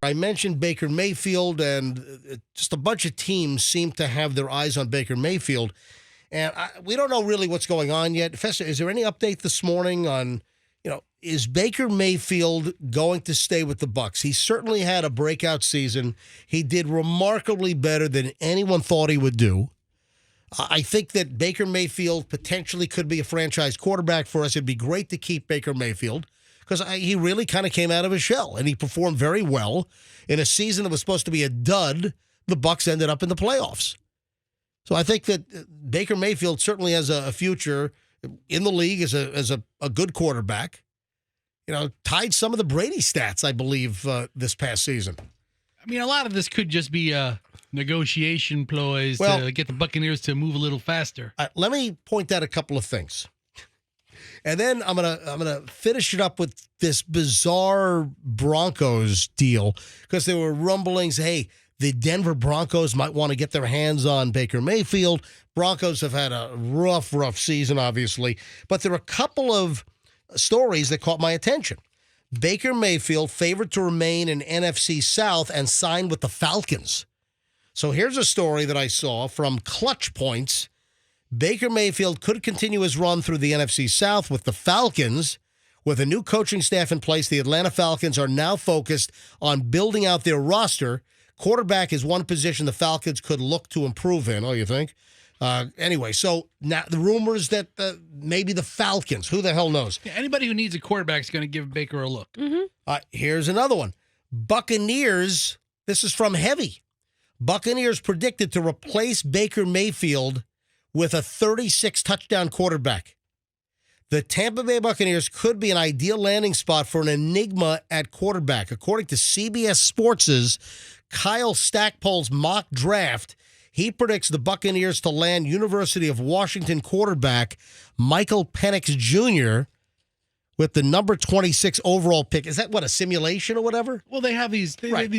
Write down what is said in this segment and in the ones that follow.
I mentioned Baker Mayfield, and just a bunch of teams seem to have their eyes on Baker Mayfield. And we don't know really what's going on yet. Fester, is there any update this morning on, is Baker Mayfield going to stay with the Bucs? He certainly had a breakout season. He did remarkably better than anyone thought he would do. I think that Baker Mayfield potentially could be a franchise quarterback for us. It'd be great to keep Baker Mayfield because he really kind of came out of his shell, and he performed very well. In a season that was supposed to be a dud, the Bucs ended up in the playoffs. So I think that Baker Mayfield certainly has a future in the league as a good quarterback. Tied some of the Brady stats, I believe, this past season. I mean, a lot of this could just be negotiation ploys to get the Buccaneers to move a little faster. Let me point out a couple of things. And then I'm gonna finish it up with this bizarre Broncos deal because there were rumblings, hey, the Denver Broncos might want to get their hands on Baker Mayfield. Broncos have had a rough season, obviously. But there are a couple of stories that caught my attention. Baker Mayfield favored to remain in NFC South and signed with the Falcons. So here's a story that I saw from Clutch Points. Baker Mayfield could continue his run through the NFC South with the Falcons. With a new coaching staff in place, the Atlanta Falcons are now focused on building out their roster. Quarterback is one position the Falcons could look to improve in. Oh, you think? Anyway, so now the rumors that maybe the Falcons, who the hell knows? Yeah, anybody who needs a quarterback is going to give Baker a look. Mm-hmm. Here's another one. Buccaneers, this is from Heavy. Buccaneers predicted to replace Baker Mayfield with a 36-touchdown quarterback. The Tampa Bay Buccaneers could be an ideal landing spot for an enigma at quarterback. According to CBS Sports' Kyle Stackpole's mock draft, he predicts the Buccaneers to land University of Washington quarterback Michael Penix Jr. with the number 26 overall pick. Is that a simulation or whatever? Well, they have these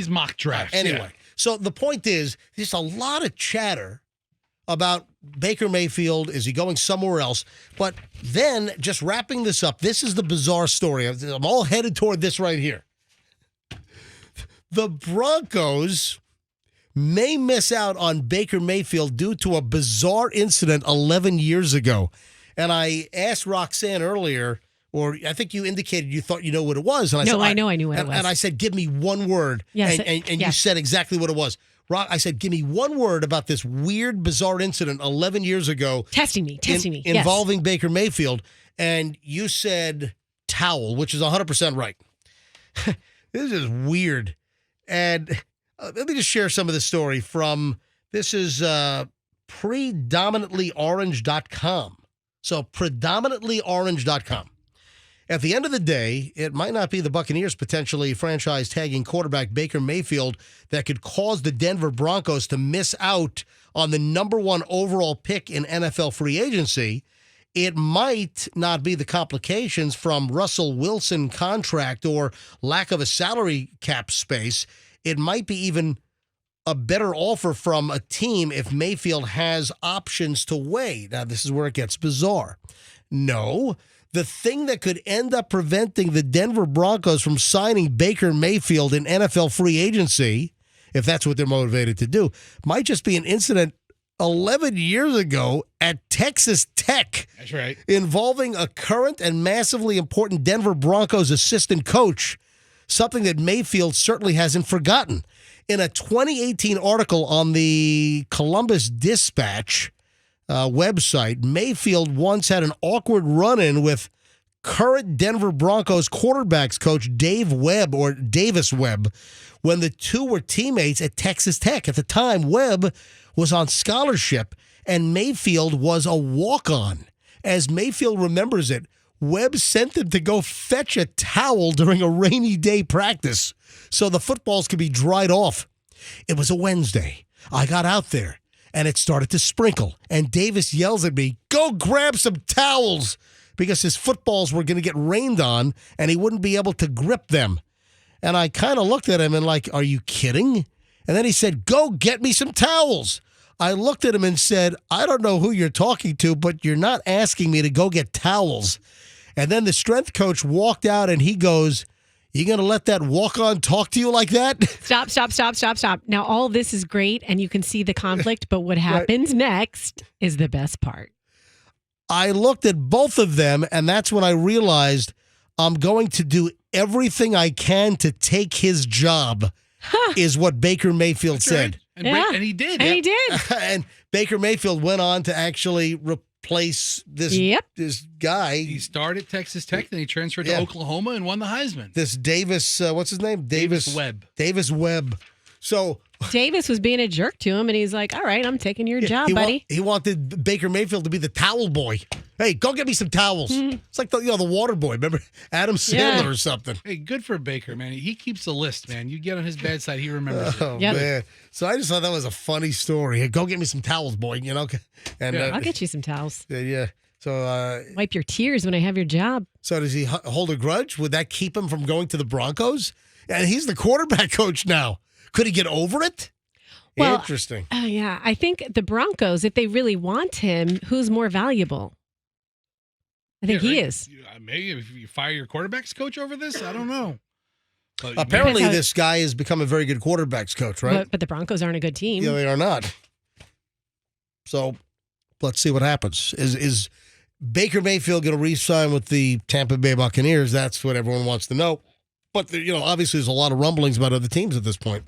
mock drafts. Anyway, so the point is, there's a lot of chatter about Baker Mayfield. Is he going somewhere else? But then, just wrapping this up, this is the bizarre story. I'm all headed toward this right here. The Broncos may miss out on Baker Mayfield due to a bizarre incident 11 years ago. And I asked Roxanne earlier, or I think you indicated you thought you know what it was. And I knew what it was. And I said, give me one word. Yes, and you said exactly what it was. I said, give me one word about this weird, bizarre incident 11 years ago. Testing me. Involving Baker Mayfield. And you said towel, which is 100% right. This is weird. And let me just share some of the story from, this is predominantlyorange.com. So predominantlyorange.com. At the end of the day, it might not be the Buccaneers potentially franchise tagging quarterback Baker Mayfield that could cause the Denver Broncos to miss out on the number one overall pick in NFL free agency. It might not be the complications from Russell Wilson contract or lack of a salary cap space. It might be even a better offer from a team if Mayfield has options to weigh. Now, this is where it gets bizarre. No. The thing that could end up preventing the Denver Broncos from signing Baker Mayfield in NFL free agency, if that's what they're motivated to do, might just be an incident 11 years ago at Texas Tech. That's right. Involving a current and massively important Denver Broncos assistant coach, something that Mayfield certainly hasn't forgotten. In a 2018 article on the Columbus Dispatch website, Mayfield once had an awkward run-in with current Denver Broncos quarterbacks coach Davis Webb when the two were teammates at Texas Tech. At the time, Webb was on scholarship and Mayfield was a walk-on. As Mayfield remembers it, Webb sent him to go fetch a towel during a rainy day practice so the footballs could be dried off. It was a Wednesday. I got out there and it started to sprinkle. And Davis yells at me, "Go grab some towels," because his footballs were going to get rained on and he wouldn't be able to grip them. And I kind of looked at him and like, are you kidding? And then he said, "Go get me some towels." I looked at him and said, "I don't know who you're talking to, but you're not asking me to go get towels." And then the strength coach walked out and he goes, You going to let that walk-on talk to you like that? Stop. Now, all this is great, and you can see the conflict, but what happens next is the best part. I looked at both of them, and that's when I realized I'm going to do everything I can to take his job, is what Baker Mayfield said. Right. And he did. And he did. And Baker Mayfield went on to actually replace this guy. He started at Texas Tech, then he transferred to Oklahoma and won the Heisman. This Davis, what's his name? Davis Webb. Davis Webb. So Davis was being a jerk to him, and he's like, all right, I'm taking your job, buddy. He wanted Baker Mayfield to be the towel boy. Hey, go get me some towels. It's like the water boy. Remember Adam Sandler or something. Hey, good for Baker, man. He keeps a list, man. You get on his bad side, he remembers it. Oh, man. So I just thought that was a funny story. Hey, go get me some towels, boy. And I'll get you some towels. Yeah. So wipe your tears when I have your job. So does he hold a grudge? Would that keep him from going to the Broncos? And he's the quarterback coach now. Could he get over it? Well, interesting. Yeah, I think the Broncos, if they really want him, who's more valuable? I think he is. Maybe if you fire your quarterbacks coach over this, I don't know. But apparently, this guy has become a very good quarterbacks coach, right? But the Broncos aren't a good team. Yeah, they are not. So let's see what happens. Is Baker Mayfield going to re-sign with the Tampa Bay Buccaneers? That's what everyone wants to know. But obviously, there's a lot of rumblings about other teams at this point.